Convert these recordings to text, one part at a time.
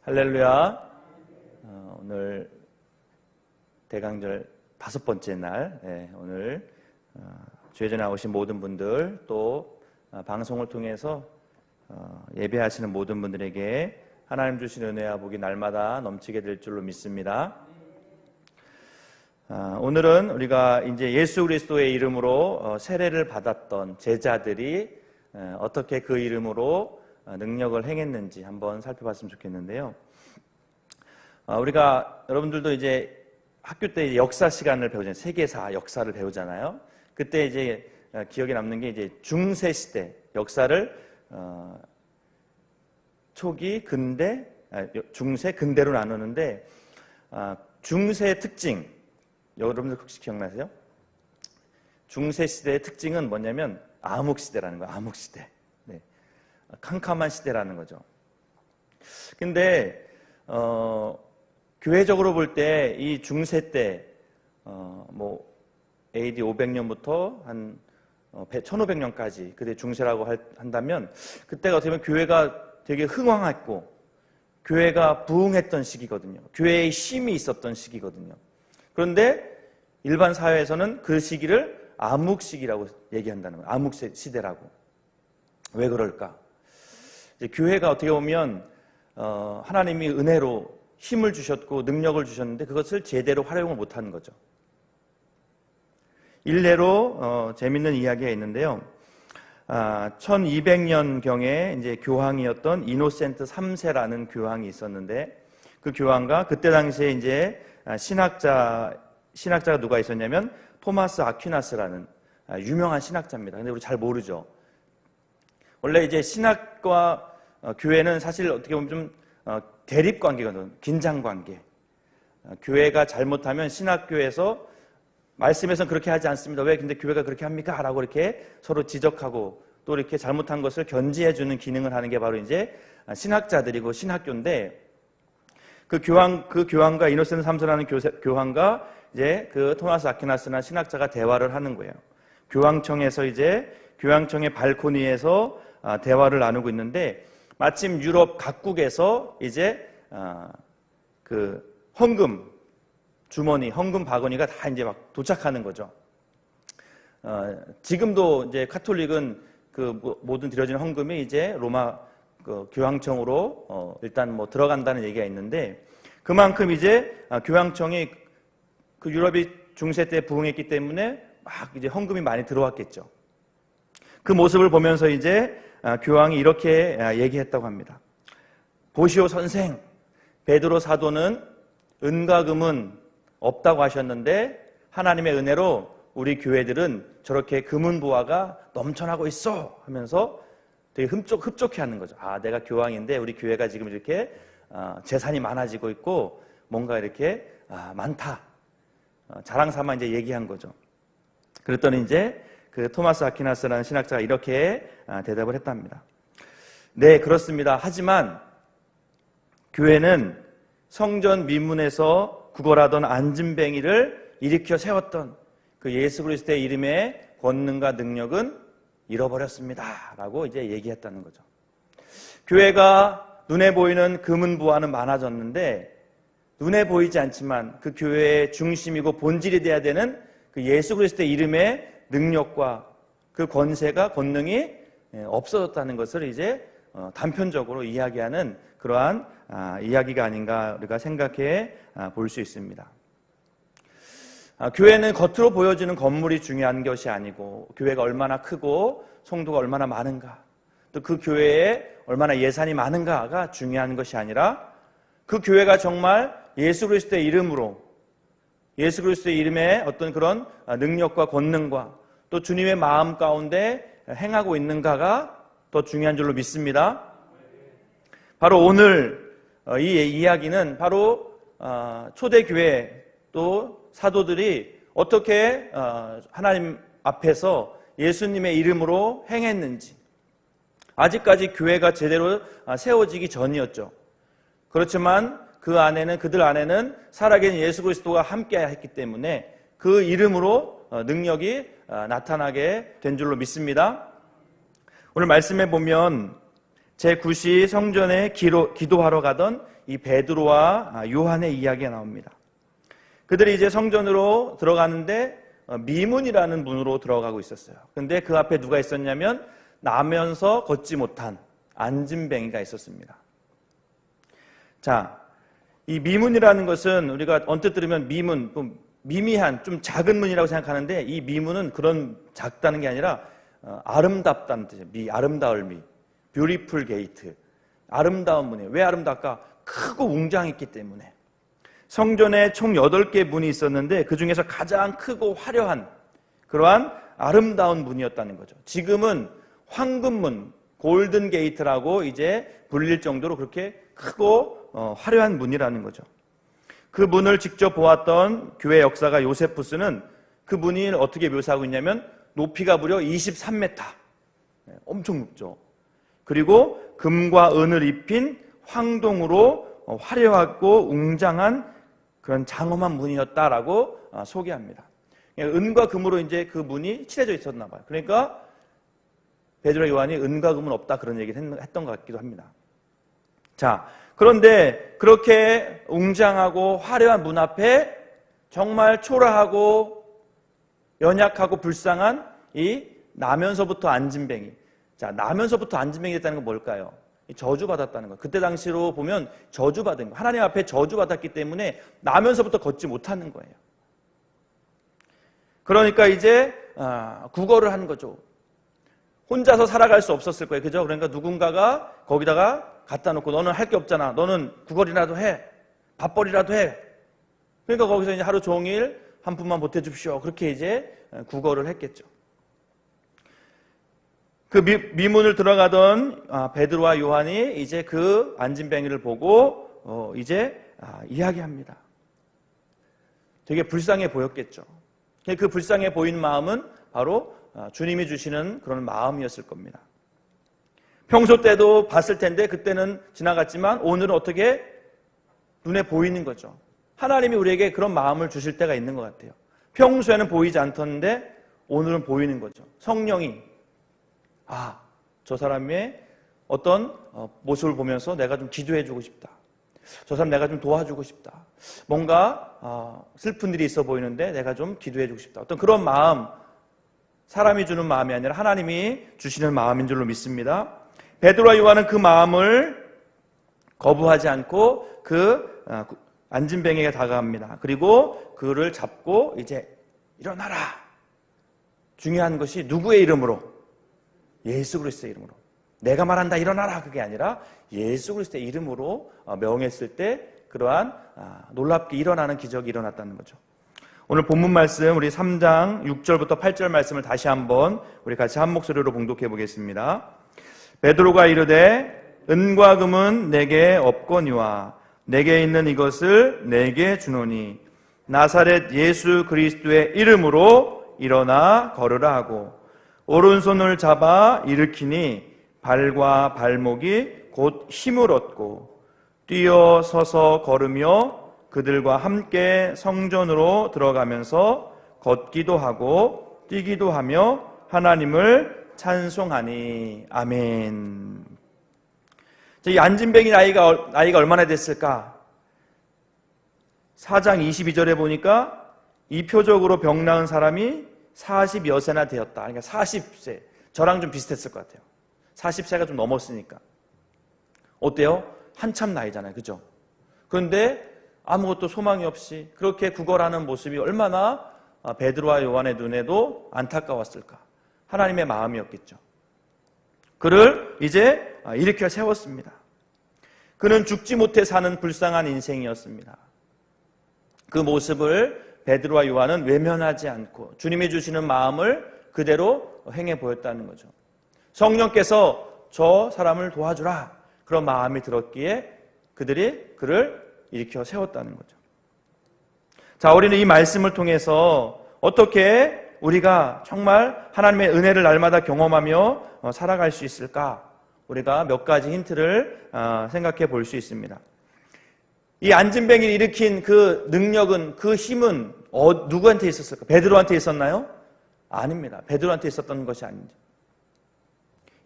할렐루야. 오늘 대강절 5번째 날, 오늘 주에 나오신 모든 분들 또 방송을 통해서 예배하시는 모든 분들에게 하나님 주신 은혜와 복이 날마다 넘치게 될 줄로 믿습니다. 오늘은 우리가 이제 예수 그리스도의 이름으로 세례를 받았던 제자들이 어떻게 그 이름으로 능력을 행했는지 한번 살펴봤으면 좋겠는데요. 우리가 여러분들도 이제 학교 때 역사 시간을 배우잖아요. 세계사 역사를 배우잖아요. 그때 이제 기억에 남는 게 이제 중세 시대 역사를 초기, 근대, 중세, 근대로 나누는데 중세의 특징 여러분들 혹시 기억나세요? 중세 시대의 특징은 뭐냐면 암흑 시대라는 거예요. 암흑 시대. 네. 캄캄한 시대라는 거죠. 근데 교회적으로 볼 때 이 중세 때 AD 500년부터 한 1500년까지 그때 중세라고 한다면 그때가 어떻게 보면 교회가 되게 흥왕했고 교회가 부흥했던 시기거든요. 교회의 힘이 있었던 시기거든요. 그런데 일반 사회에서는 그 시기를 암흑 시기라고 얘기한다는 거예요. 암흑 시대라고. 왜 그럴까? 이제 교회가 어떻게 보면 하나님이 은혜로 힘을 주셨고 능력을 주셨는데 그것을 제대로 활용을 못하는 거죠. 일례로 재밌는 이야기가 있는데요. 1200년경에 이제 교황이었던 이노센트 3세라는 교황이 있었는데 그 교황과 그때 당시에 이제 신학자가 누가 있었냐면 토마스 아퀴나스라는 유명한 신학자입니다. 근데 우리 잘 모르죠. 원래 이제 신학과 교회는 사실 어떻게 보면 좀 대립관계거든요. 긴장관계. 교회가 잘못하면 신학교에서 말씀에서는 그렇게 하지 않습니다. 왜 근데 교회가 그렇게 합니까? 라고 이렇게 서로 지적하고 또 이렇게 잘못한 것을 견지해주는 기능을 하는 게 바로 이제 신학자들이고 신학교인데 그 교황과 이노센트 3세라는 교황과 이제 그 토마스 아퀴나스나 신학자가 대화를 하는 거예요. 교황청에서 이제 교황청의 발코니에서 대화를 나누고 있는데 마침 유럽 각국에서 이제 그 헌금 주머니, 헌금 바구니가 다 이제 막 도착하는 거죠. 지금도 이제 카톨릭은 그 모든 드려지는 헌금이 이제 로마 그 교황청으로 일단 들어간다는 얘기가 있는데 그만큼 이제 교황청이 그 유럽이 중세 때 부흥했기 때문에 막 이제 헌금이 많이 들어왔겠죠. 그 모습을 보면서 이제 교황이 이렇게 얘기했다고 합니다. 보시오 선생, 베드로 사도는 은과 금은 없다고 하셨는데 하나님의 은혜로 우리 교회들은 저렇게 금은 부화가 넘쳐나고 있어 하면서 되게 흡족해하는 거죠. 내가 교황인데 우리 교회가 지금 이렇게 재산이 많아지고 있고 뭔가 이렇게 많다. 자랑 삼아 이제 얘기한 거죠. 그랬더니 이제 그 토마스 아퀴나스라는 신학자가 이렇게 대답을 했답니다. 네, 그렇습니다. 하지만 교회는 성전 미문에서 구걸하던 안진뱅이를 일으켜 세웠던 그 예수 그리스도의 이름의 권능과 능력은 잃어버렸습니다. 라고 이제 얘기했다는 거죠. 교회가 눈에 보이는 금은 부화는 많아졌는데 눈에 보이지 않지만 그 교회의 중심이고 본질이 돼야 되는 그 예수 그리스도의 이름의 능력과 그 권능이 없어졌다는 것을 이제 단편적으로 이야기하는 그러한 이야기가 아닌가 우리가 생각해 볼 수 있습니다. 교회는 겉으로 보여지는 건물이 중요한 것이 아니고 교회가 얼마나 크고 성도가 얼마나 많은가 또 그 교회에 얼마나 예산이 많은가가 중요한 것이 아니라 그 교회가 정말 예수 그리스도의 이름으로 예수 그리스도의 이름의 어떤 그런 능력과 권능과 또 주님의 마음 가운데 행하고 있는가가 더 중요한 줄로 믿습니다. 바로 오늘 이 이야기는 바로 초대교회 또 사도들이 어떻게 하나님 앞에서 예수님의 이름으로 행했는지 아직까지 교회가 제대로 세워지기 전이었죠. 그렇지만 그들 안에는 살아계신 예수 그리스도가 함께 했기 때문에 그 이름으로 능력이 나타나게 된 줄로 믿습니다. 오늘 말씀에 보면 제9시 성전에 기도하러 가던 이 베드로와 요한의 이야기가 나옵니다. 그들이 이제 성전으로 들어가는데 미문이라는 문으로 들어가고 있었어요. 근데 그 앞에 누가 있었냐면 나면서 걷지 못한 안진뱅이가 있었습니다. 자, 이 미문이라는 것은 우리가 언뜻 들으면 미문, 미미한 좀 작은 문이라고 생각하는데 이 미문은 그런 작다는 게 아니라 아름답다는 뜻이에요. 아름다울 미, beautiful gate, 아름다운 문이에요. 왜 아름답까? 크고 웅장했기 때문에. 성전에 총 8개 문이 있었는데 그 중에서 가장 크고 화려한 그러한 아름다운 문이었다는 거죠. 지금은 황금문, 골든 게이트라고 이제 불릴 정도로 그렇게 크고 화려한 문이라는 거죠. 그 문을 직접 보았던 교회 역사가 요세푸스는 그 문을 어떻게 묘사하고 있냐면 높이가 무려 23m, 엄청 높죠. 그리고 금과 은을 입힌 황동으로 화려하고 웅장한 그런 장엄한 문이었다라고 소개합니다. 은과 금으로 이제 그 문이 칠해져 있었나 봐요. 그러니까 베드로 요한이 은과 금은 없다 그런 얘기를 했던 것 같기도 합니다. 자, 그런데 그렇게 웅장하고 화려한 문 앞에 정말 초라하고 연약하고 불쌍한 이 나면서부터 안진뱅이. 자, 나면서부터 안진뱅이 됐다는 건 뭘까요? 저주받았다는 거. 그때 당시로 보면 저주받은 거. 하나님 앞에 저주받았기 때문에 나면서부터 걷지 못하는 거예요. 그러니까 이제 구걸을 한 거죠. 혼자서 살아갈 수 없었을 거예요. 그죠? 그러니까 누군가가 거기다가 갖다 놓고 너는 할 게 없잖아. 너는 구걸이라도 해. 밥벌이라도 해. 그러니까 거기서 이제 하루 종일 한 푼만 보태줍시오. 그렇게 이제 구걸을 했겠죠. 그 미문을 들어가던 베드로와 요한이 이제 그 안진뱅이를 보고 이제 이야기합니다. 되게 불쌍해 보였겠죠. 그 불쌍해 보인 마음은 바로 주님이 주시는 그런 마음이었을 겁니다. 평소 때도 봤을 텐데 그때는 지나갔지만 오늘은 어떻게 눈에 보이는 거죠. 하나님이 우리에게 그런 마음을 주실 때가 있는 것 같아요. 평소에는 보이지 않던데 오늘은 보이는 거죠. 성령이 저 사람의 어떤 모습을 보면서 내가 좀 기도해주고 싶다. 저 사람 내가 좀 도와주고 싶다. 뭔가 슬픈 일이 있어 보이는데 내가 좀 기도해주고 싶다. 어떤 그런 마음, 사람이 주는 마음이 아니라 하나님이 주시는 마음인 줄로 믿습니다. 베드로와 요한은 그 마음을 거부하지 않고 그 안진뱅이에게 다가갑니다. 그리고 그를 잡고 이제 일어나라. 중요한 것이 누구의 이름으로? 예수 그리스도의 이름으로. 내가 말한다 일어나라 그게 아니라 예수 그리스도의 이름으로 명했을 때 그러한 놀랍게 일어나는 기적이 일어났다는 거죠. 오늘 본문 말씀 우리 3장 6절부터 8절 말씀을 다시 한번 우리 같이 한 목소리로 봉독해 보겠습니다. 베드로가 이르되 은과 금은 내게 없거니와 내게 있는 이것을 내게 주노니 나사렛 예수 그리스도의 이름으로 일어나 걸으라 하고 오른손을 잡아 일으키니 발과 발목이 곧 힘을 얻고 뛰어 서서 걸으며 그들과 함께 성전으로 들어가면서 걷기도 하고 뛰기도 하며 하나님을 찬송하니 아멘. 이 안진뱅이 나이가 얼마나 됐을까? 4장 22절에 보니까 이표적으로 병 나은 사람이 40여 세나 되었다. 그러니까 40세. 저랑 좀 비슷했을 것 같아요. 40세가 좀 넘었으니까. 어때요? 한참 나이잖아요. 그죠? 그런데 아무것도 소망이 없이 그렇게 구걸하는 모습이 얼마나 베드로와 요한의 눈에도 안타까웠을까. 하나님의 마음이었겠죠. 그를 이제 일으켜 세웠습니다. 그는 죽지 못해 사는 불쌍한 인생이었습니다. 그 모습을 베드로와 요한은 외면하지 않고 주님이 주시는 마음을 그대로 행해 보였다는 거죠. 성령께서 저 사람을 도와주라 그런 마음이 들었기에 그들이 그를 일으켜 세웠다는 거죠. 자, 우리는 이 말씀을 통해서 어떻게 우리가 정말 하나님의 은혜를 날마다 경험하며 살아갈 수 있을까? 우리가 몇 가지 힌트를 생각해 볼 수 있습니다. 이 안진뱅이를 일으킨 그 능력은, 그 힘은 누구한테 있었을까? 베드로한테 있었나요? 아닙니다. 베드로한테 있었던 것이 아니죠.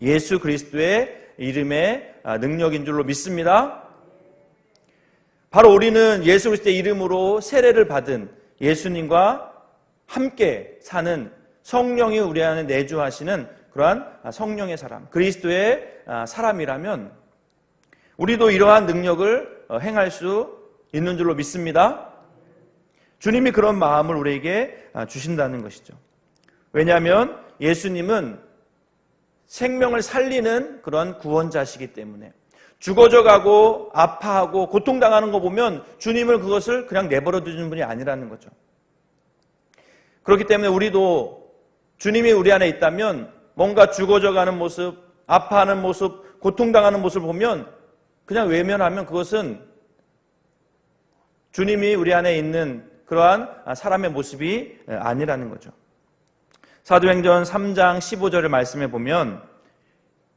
예수 그리스도의 이름의 능력인 줄로 믿습니다. 바로 우리는 예수 그리스도의 이름으로 세례를 받은 예수님과 함께 사는 성령이 우리 안에 내주하시는 그러한 성령의 사람, 그리스도의 사람이라면 우리도 이러한 능력을 행할 수 있는 줄로 믿습니다. 주님이 그런 마음을 우리에게 주신다는 것이죠. 왜냐하면 예수님은 생명을 살리는 그런 구원자시기 때문에 죽어져 가고 아파하고 고통당하는 거 보면 주님을 그것을 그냥 내버려 두는 분이 아니라는 거죠. 그렇기 때문에 우리도 주님이 우리 안에 있다면 뭔가 죽어져 가는 모습, 아파하는 모습, 고통당하는 모습을 보면 그냥 외면하면 그것은 주님이 우리 안에 있는 그러한 사람의 모습이 아니라는 거죠. 사도행전 3장 15절의 말씀에 보면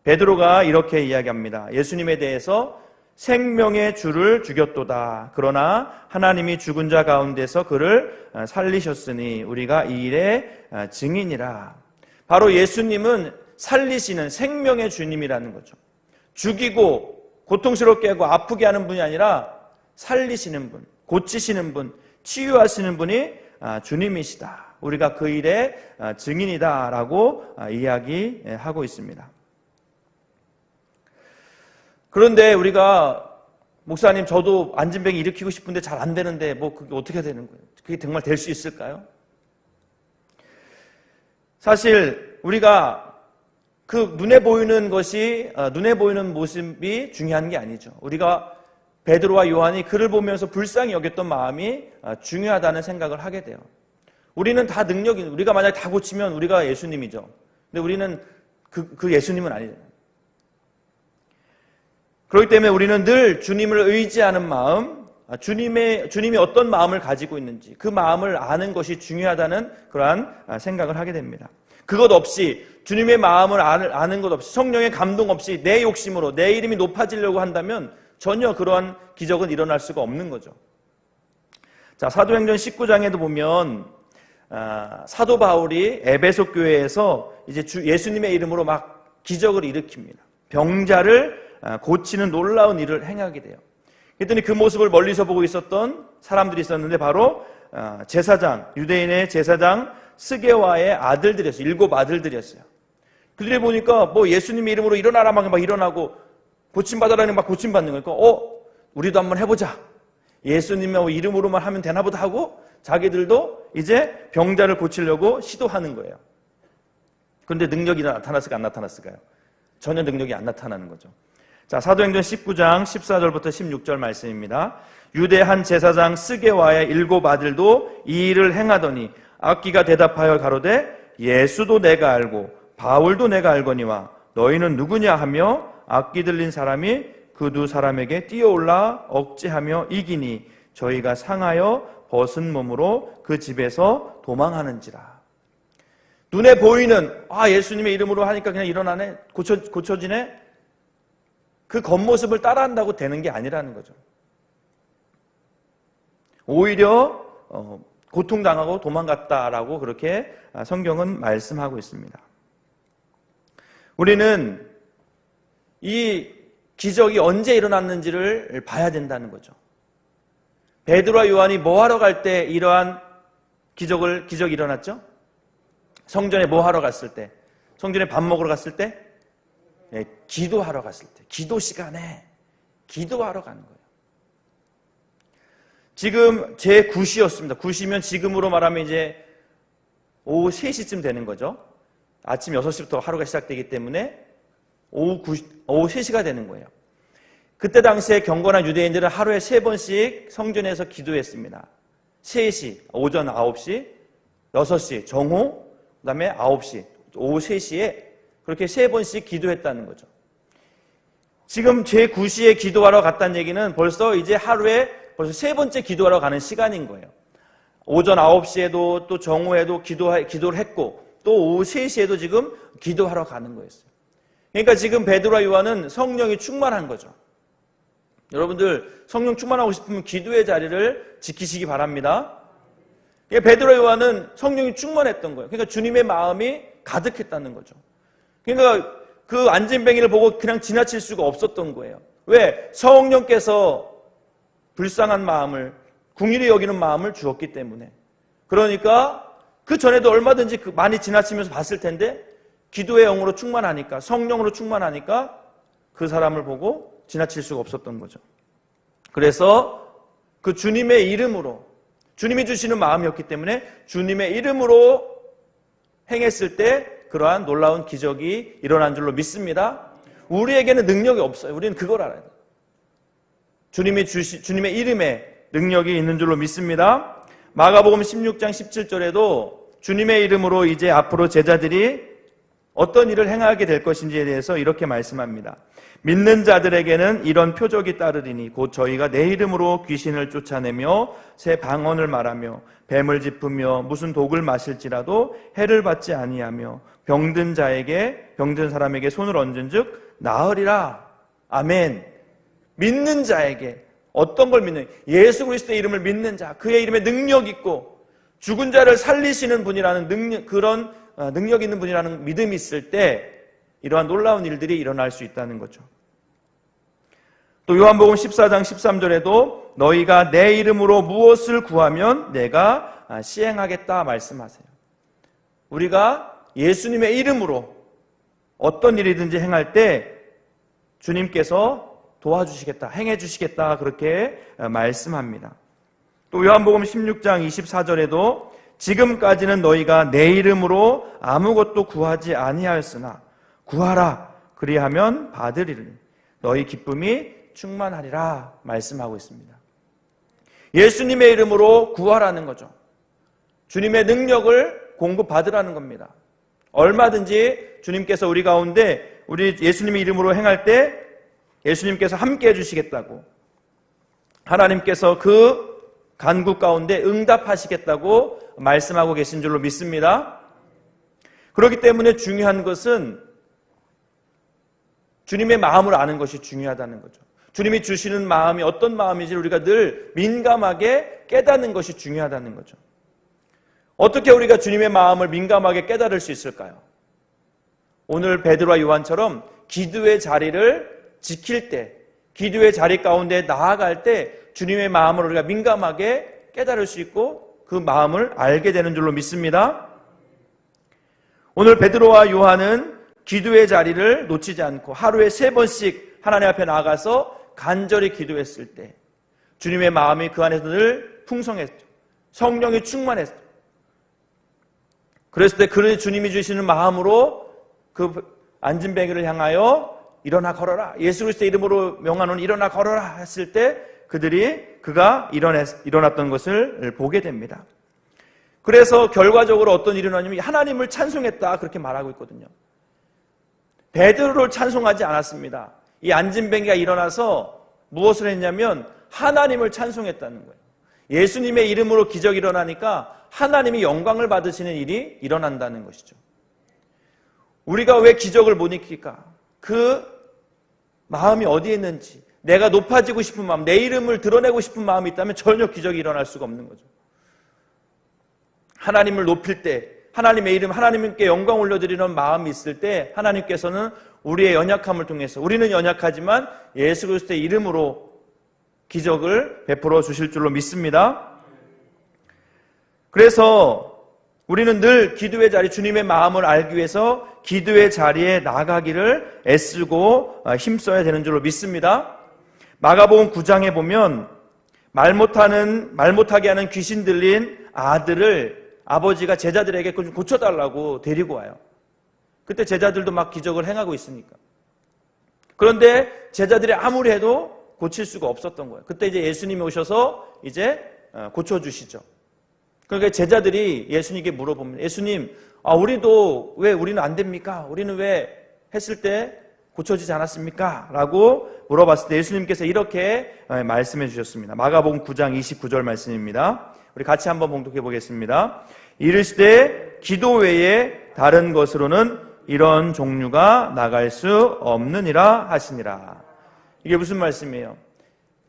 베드로가 이렇게 이야기합니다. 예수님에 대해서 생명의 주를 죽였도다. 그러나 하나님이 죽은 자 가운데서 그를 살리셨으니 우리가 이 일의 증인이라. 바로 예수님은 살리시는 생명의 주님이라는 거죠. 죽이고 고통스럽게 하고 아프게 하는 분이 아니라 살리시는 분, 고치시는 분, 치유하시는 분이 주님이시다. 우리가 그 일의 증인이다라고 이야기하고 있습니다. 그런데 우리가 목사님 저도 안진뱅이 일으키고 싶은데 잘 안 되는데 뭐 그게 어떻게 되는 거예요? 그게 정말 될 수 있을까요? 사실 우리가 그 눈에 보이는 것이 눈에 보이는 모습이 중요한 게 아니죠. 우리가 베드로와 요한이 그를 보면서 불쌍히 여겼던 마음이 중요하다는 생각을 하게 돼요. 우리는 다 능력이 우리가 만약에 다 고치면 우리가 예수님이죠. 근데 우리는 그 예수님은 아니잖아요. 그렇기 때문에 우리는 늘 주님을 의지하는 마음, 주님이 어떤 마음을 가지고 있는지 그 마음을 아는 것이 중요하다는 그러한 생각을 하게 됩니다. 그것 없이 주님의 마음을 아는 것 없이 성령의 감동 없이 내 욕심으로 내 이름이 높아지려고 한다면 전혀 그러한 기적은 일어날 수가 없는 거죠. 자, 사도행전 19장에도 보면 사도 바울이 에베소 교회에서 이제 예수님의 이름으로 막 기적을 일으킵니다. 병자를 고치는 놀라운 일을 행하게 돼요. 그랬더니 그 모습을 멀리서 보고 있었던 사람들이 있었는데 바로 제사장, 유대인의 제사장 스게와의 아들들이었어요. 7 아들들이었어요. 그들이 보니까 뭐 예수님의 이름으로 일어나라 막 일어나고 고침받아라니 막 고침받는 거니까 우리도 한번 해보자. 예수님의 이름으로만 하면 되나 보다 하고 자기들도 이제 병자를 고치려고 시도하는 거예요. 그런데 능력이 나타났을까 안 나타났을까요? 전혀 능력이 안 나타나는 거죠. 자, 사도행전 19장 14절부터 16절 말씀입니다. 유대 한 제사장 스게와의 7 아들도 이 일을 행하더니 악기가 대답하여 가로되 예수도 내가 알고 바울도 내가 알거니와 너희는 누구냐 하며 악기 들린 사람이 그 2 사람에게 뛰어올라 억제하며 이기니 저희가 상하여 벗은 몸으로 그 집에서 도망하는지라. 눈에 보이는 예수님의 이름으로 하니까 그냥 일어나네, 고쳐지네, 그 겉모습을 따라한다고 되는 게 아니라는 거죠. 오히려 고통당하고 도망갔다라고 그렇게 성경은 말씀하고 있습니다. 우리는 이 기적이 언제 일어났는지를 봐야 된다는 거죠. 베드로와 요한이 뭐 하러 갈 때 이러한 기적이 일어났죠? 성전에 뭐 하러 갔을 때? 성전에 밥 먹으러 갔을 때? 네, 기도하러 갔을 때. 기도 시간에 기도하러 가는 거예요. 지금 제 9시였습니다. 9시면 지금으로 말하면 이제 오후 3시쯤 되는 거죠. 아침 6시부터 하루가 시작되기 때문에 오후 3시가 되는 거예요. 그때 당시에 경건한 유대인들은 하루에 3번씩 성전에서 기도했습니다. 3시, 오전 9시, 6시, 정오, 그 다음에 9시, 오후 3시에 그렇게 3번씩 기도했다는 거죠. 지금 제 9시에 기도하러 갔다는 얘기는 벌써 이제 하루에 벌써 3번째 기도하러 가는 시간인 거예요. 오전 9시에도 또 정오에도 기도를 했고 또 오후 3시에도 지금 기도하러 가는 거였어요. 그러니까 지금 베드로와 요한은 성령이 충만한 거죠. 여러분들 성령 충만하고 싶으면 기도의 자리를 지키시기 바랍니다. 베드로와 요한은 성령이 충만했던 거예요. 그러니까 주님의 마음이 가득했다는 거죠. 그러니까 그 안진뱅이를 보고 그냥 지나칠 수가 없었던 거예요. 왜? 성령께서 불쌍한 마음을, 긍휼히 여기는 마음을 주었기 때문에. 그러니까 그 전에도 얼마든지 많이 지나치면서 봤을 텐데 기도의 영으로 충만하니까, 성령으로 충만하니까 그 사람을 보고 지나칠 수가 없었던 거죠. 그래서 그 주님의 이름으로, 주님이 주시는 마음이었기 때문에 주님의 이름으로 행했을 때 그러한 놀라운 기적이 일어난 줄로 믿습니다. 우리에게는 능력이 없어요. 우리는 그걸 알아야 돼요. 주님의 이름에 능력이 있는 줄로 믿습니다. 마가복음 16장 17절에도 주님의 이름으로 이제 앞으로 제자들이 어떤 일을 행하게 될 것인지에 대해서 이렇게 말씀합니다. 믿는 자들에게는 이런 표적이 따르리니 곧 저희가 내 이름으로 귀신을 쫓아내며 새 방언을 말하며 뱀을 짚으며 무슨 독을 마실지라도 해를 받지 아니하며 병든 사람에게 손을 얹은즉 나으리라. 아멘. 믿는 자에게 어떤 걸 믿는, 예수 그리스도의 이름을 믿는 자, 그의 이름에 능력 있고 죽은 자를 살리시는 분이라는 그런 능력 있는 분이라는 믿음이 있을 때 이러한 놀라운 일들이 일어날 수 있다는 거죠. 또 요한복음 14장 13절에도 너희가 내 이름으로 무엇을 구하면 내가 시행하겠다 말씀하세요. 우리가 예수님의 이름으로 어떤 일이든지 행할 때 주님께서 도와주시겠다, 행해 주시겠다 그렇게 말씀합니다. 또 요한복음 16장 24절에도 지금까지는 너희가 내 이름으로 아무것도 구하지 아니하였으나 구하라 그리하면 받으리니 너희 기쁨이 충만하리라 말씀하고 있습니다. 예수님의 이름으로 구하라는 거죠. 주님의 능력을 공급받으라는 겁니다. 얼마든지 주님께서 우리 가운데 우리 예수님의 이름으로 행할 때 예수님께서 함께 해주시겠다고, 하나님께서 그 간구 가운데 응답하시겠다고 말씀하고 계신 줄로 믿습니다. 그렇기 때문에 중요한 것은 주님의 마음을 아는 것이 중요하다는 거죠. 주님이 주시는 마음이 어떤 마음인지 우리가 늘 민감하게 깨닫는 것이 중요하다는 거죠. 어떻게 우리가 주님의 마음을 민감하게 깨달을 수 있을까요? 오늘 베드로와 요한처럼 기도의 자리를 지킬 때, 기도의 자리 가운데 나아갈 때 주님의 마음을 우리가 민감하게 깨달을 수 있고 그 마음을 알게 되는 줄로 믿습니다. 오늘 베드로와 요한은 기도의 자리를 놓치지 않고 하루에 3번씩 하나님 앞에 나아가서 간절히 기도했을 때 주님의 마음이 그 안에서 늘 풍성했죠. 성령이 충만했죠. 그랬을 때 그 주님이 주시는 마음으로 그 안진뱅이를 향하여 일어나 걸어라, 예수 그리스도의 이름으로 명하노니 일어나 걸어라 했을 때 그가 일어났던 것을 보게 됩니다. 그래서 결과적으로 어떤 일이 일어나냐면 하나님을 찬송했다 그렇게 말하고 있거든요. 베드로를 찬송하지 않았습니다. 이 안진뱅이가 일어나서 무엇을 했냐면 하나님을 찬송했다는 거예요. 예수님의 이름으로 기적이 일어나니까 하나님이 영광을 받으시는 일이 일어난다는 것이죠. 우리가 왜 기적을 못 익힐까? 그 마음이 어디에 있는지, 내가 높아지고 싶은 마음, 내 이름을 드러내고 싶은 마음이 있다면 전혀 기적이 일어날 수가 없는 거죠. 하나님을 높일 때, 하나님의 이름, 하나님께 영광 올려드리는 마음이 있을 때 하나님께서는 우리의 연약함을 통해서, 우리는 연약하지만 예수 그리스도의 이름으로 기적을 베풀어 주실 줄로 믿습니다. 그래서 우리는 늘 기도의 자리, 주님의 마음을 알기 위해서 기도의 자리에 나가기를 애쓰고 힘써야 되는 줄로 믿습니다. 마가복음 9장에 보면 말 못하게 하는 귀신 들린 아들을 아버지가 제자들에게 좀 고쳐달라고 데리고 와요. 그때 제자들도 막 기적을 행하고 있으니까. 그런데 제자들이 아무리 해도 고칠 수가 없었던 거예요. 그때 이제 예수님이 오셔서 이제 고쳐주시죠. 그러니까 제자들이 예수님께 물어보면, 예수님, 우리도 왜 우리는 안 됩니까? 우리는 왜 했을 때 고쳐지지 않았습니까? 라고 물어봤을 때 예수님께서 이렇게 말씀해 주셨습니다. 마가복음 9장 29절 말씀입니다. 우리 같이 한번 봉독해 보겠습니다. 이르시되 기도 외에 다른 것으로는 이런 종류가 나갈 수 없느니라 하시니라. 이게 무슨 말씀이에요?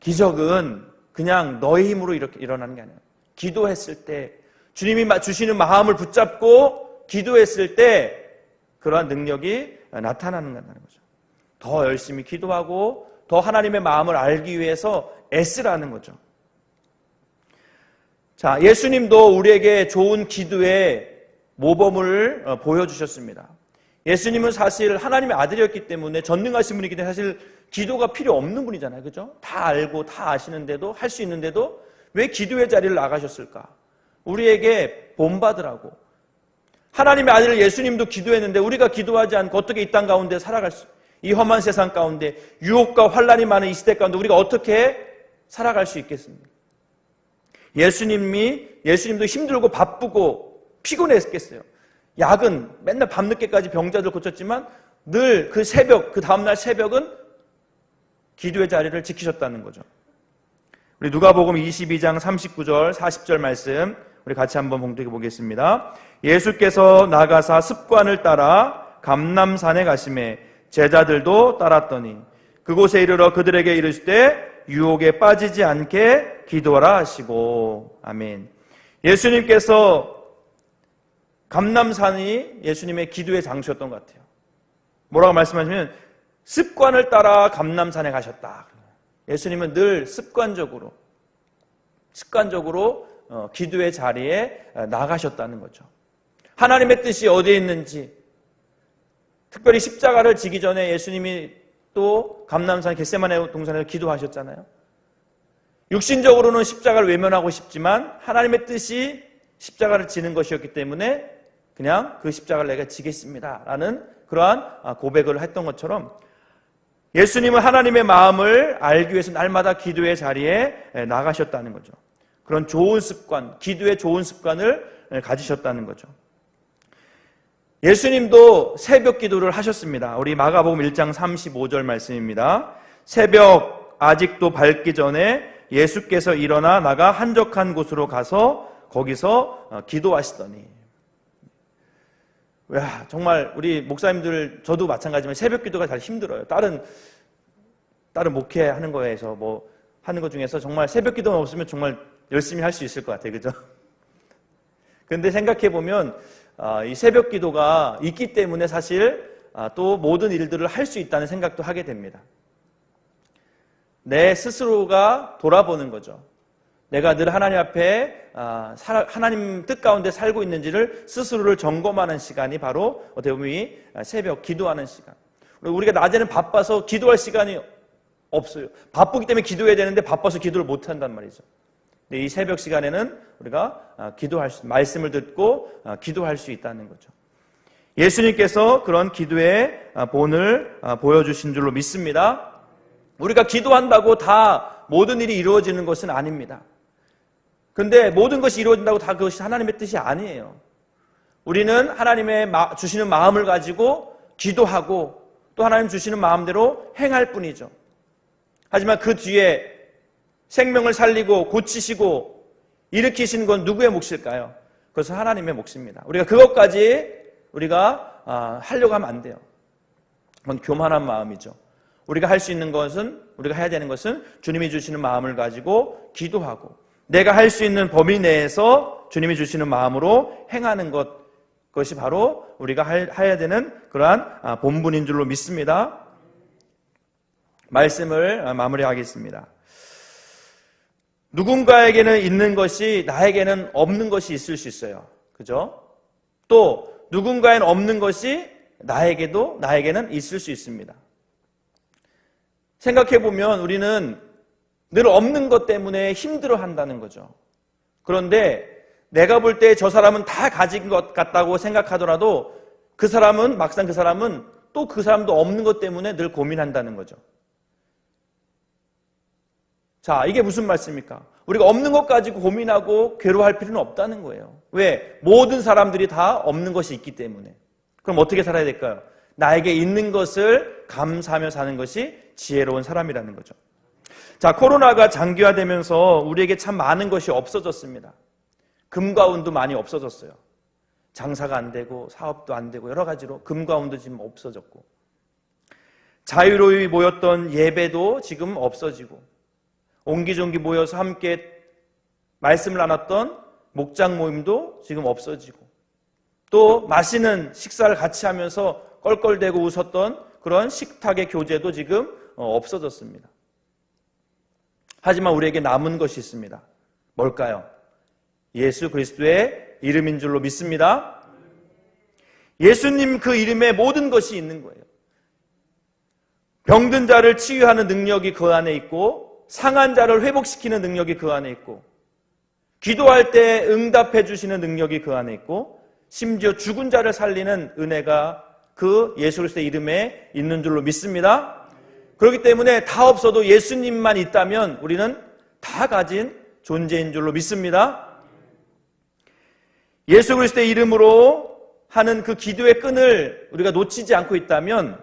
기적은 그냥 너의 힘으로 이렇게 일어나는 게 아니에요. 기도했을 때, 주님이 주시는 마음을 붙잡고 기도했을 때 그러한 능력이 나타나는 거죠. 더 열심히 기도하고 더 하나님의 마음을 알기 위해서 애쓰라는 거죠. 자, 예수님도 우리에게 좋은 기도의 모범을 보여주셨습니다. 예수님은 사실 하나님의 아들이었기 때문에 전능하신 분이기 때문에 사실 기도가 필요 없는 분이잖아요. 그죠? 다 알고 다 아시는데도 할 수 있는데도 왜 기도의 자리를 나가셨을까? 우리에게 본받으라고. 하나님의 아들 예수님도 기도했는데 우리가 기도하지 않고 어떻게 이 땅 가운데 살아갈 이 험한 세상 가운데 유혹과 환난이 많은 이 시대 가운데 우리가 어떻게 살아갈 수 있겠습니까? 예수님도 힘들고 바쁘고 피곤했겠어요. 야근 맨날 밤늦게까지 병자들 고쳤지만 늘 그 새벽, 그 다음날 새벽은 기도의 자리를 지키셨다는 거죠. 우리 누가복음 22장 39절 40절 말씀 우리 같이 한번 봉독해 보겠습니다. 예수께서 나가사 습관을 따라 감람산에 가시매 제자들도 따랐더니 그곳에 이르러 그들에게 이르시되 유혹에 빠지지 않게 기도하라 하시고. 아멘. 예수님께서 감람산이 예수님의 기도의 장소였던 것 같아요. 뭐라고 말씀하시면 습관을 따라 감람산에 가셨다. 예수님은 늘 습관적으로 기도의 자리에 나가셨다는 거죠. 하나님의 뜻이 어디에 있는지, 특별히 십자가를 지기 전에 예수님이 또 감람산 겟세마네 동산에서 기도하셨잖아요. 육신적으로는 십자가를 외면하고 싶지만 하나님의 뜻이 십자가를 지는 것이었기 때문에 그냥 그 십자가를 내가 지겠습니다 라는 그러한 고백을 했던 것처럼 예수님은 하나님의 마음을 알기 위해서 날마다 기도의 자리에 나가셨다는 거죠. 그런 좋은 습관, 기도의 좋은 습관을 가지셨다는 거죠. 예수님도 새벽 기도를 하셨습니다. 우리 마가복음 1장 35절 말씀입니다. 새벽 아직도 밝기 전에 예수께서 일어나 나가 한적한 곳으로 가서 거기서 기도하시더니. 야, 정말 우리 목사님들, 저도 마찬가지지만 새벽 기도가 잘 힘들어요. 다른 목회하는 거에서 뭐 하는 것 중에서 정말 새벽 기도가 없으면 정말 열심히 할 수 있을 것 같아요. 그죠? 근데 생각해 보면 이 새벽 기도가 있기 때문에 사실 또 모든 일들을 할 수 있다는 생각도 하게 됩니다. 내 스스로가 돌아보는 거죠. 내가 늘 하나님 앞에 하나님 뜻 가운데 살고 있는지를 스스로를 점검하는 시간이 바로 어떻게 보면 이 새벽 기도하는 시간. 우리가 낮에는 바빠서 기도할 시간이 없어요. 바쁘기 때문에 기도해야 되는데 바빠서 기도를 못 한단 말이죠. 근데 이 새벽 시간에는 우리가 말씀을 듣고 기도할 수 있다는 거죠. 예수님께서 그런 기도의 본을 보여주신 줄로 믿습니다. 우리가 기도한다고 다 모든 일이 이루어지는 것은 아닙니다. 근데 모든 것이 이루어진다고 다 그것이 하나님의 뜻이 아니에요. 우리는 하나님의 주시는 마음을 가지고 기도하고 또 하나님 주시는 마음대로 행할 뿐이죠. 하지만 그 뒤에 생명을 살리고 고치시고 일으키시는 건 누구의 몫일까요? 그것은 하나님의 몫입니다. 우리가 그것까지 하려고 하면 안 돼요. 그건 교만한 마음이죠. 우리가 할 수 있는 것은, 우리가 해야 되는 것은 주님이 주시는 마음을 가지고 기도하고 내가 할 수 있는 범위 내에서 주님이 주시는 마음으로 행하는 그것이 바로 우리가 해야 되는 그러한 본분인 줄로 믿습니다. 말씀을 마무리하겠습니다. 누군가에게는 있는 것이 나에게는 없는 것이 있을 수 있어요. 그죠? 또 누군가에는 없는 것이 나에게는 있을 수 있습니다. 생각해보면 우리는 늘 없는 것 때문에 힘들어한다는 거죠. 그런데 내가 볼 때 저 사람은 다 가진 것 같다고 생각하더라도 막상 그 사람은 또 그 사람도 없는 것 때문에 늘 고민한다는 거죠. 자, 이게 무슨 말씀입니까? 우리가 없는 것 가지고 고민하고 괴로워할 필요는 없다는 거예요. 왜? 모든 사람들이 다 없는 것이 있기 때문에. 그럼 어떻게 살아야 될까요? 나에게 있는 것을 감사하며 사는 것이 지혜로운 사람이라는 거죠. 자, 코로나가 장기화되면서 우리에게 참 많은 것이 없어졌습니다. 금과 은도 많이 없어졌어요. 장사가 안 되고 사업도 안 되고 여러 가지로 금과 은도 지금 없어졌고, 자유로이 모였던 예배도 지금 없어지고, 옹기종기 모여서 함께 말씀을 나눴던 목장 모임도 지금 없어지고, 또 맛있는 식사를 같이 하면서 껄껄대고 웃었던 그런 식탁의 교제도 지금 없어졌습니다. 하지만 우리에게 남은 것이 있습니다. 뭘까요? 예수 그리스도의 이름인 줄로 믿습니다. 예수님 그 이름에 모든 것이 있는 거예요. 병든 자를 치유하는 능력이 그 안에 있고, 상한 자를 회복시키는 능력이 그 안에 있고, 기도할 때 응답해 주시는 능력이 그 안에 있고, 심지어 죽은 자를 살리는 은혜가 그 예수 그리스도의 이름에 있는 줄로 믿습니다. 그렇기 때문에 다 없어도 예수님만 있다면 우리는 다 가진 존재인 줄로 믿습니다. 예수 그리스도의 이름으로 하는 그 기도의 끈을 우리가 놓치지 않고 있다면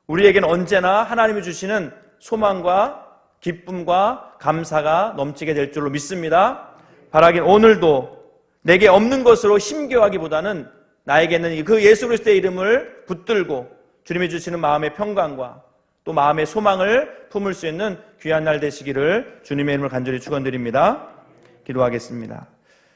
우리에게는 언제나 하나님이 주시는 소망과 기쁨과 감사가 넘치게 될 줄로 믿습니다. 바라긴 오늘도 내게 없는 것으로 힘겨워하기보다는 나에게는 그 예수 그리스도의 이름을 붙들고 주님이 주시는 마음의 평강과 또 마음의 소망을 품을 수 있는 귀한 날 되시기를 주님의 이름을 간절히 축원드립니다. 기도하겠습니다.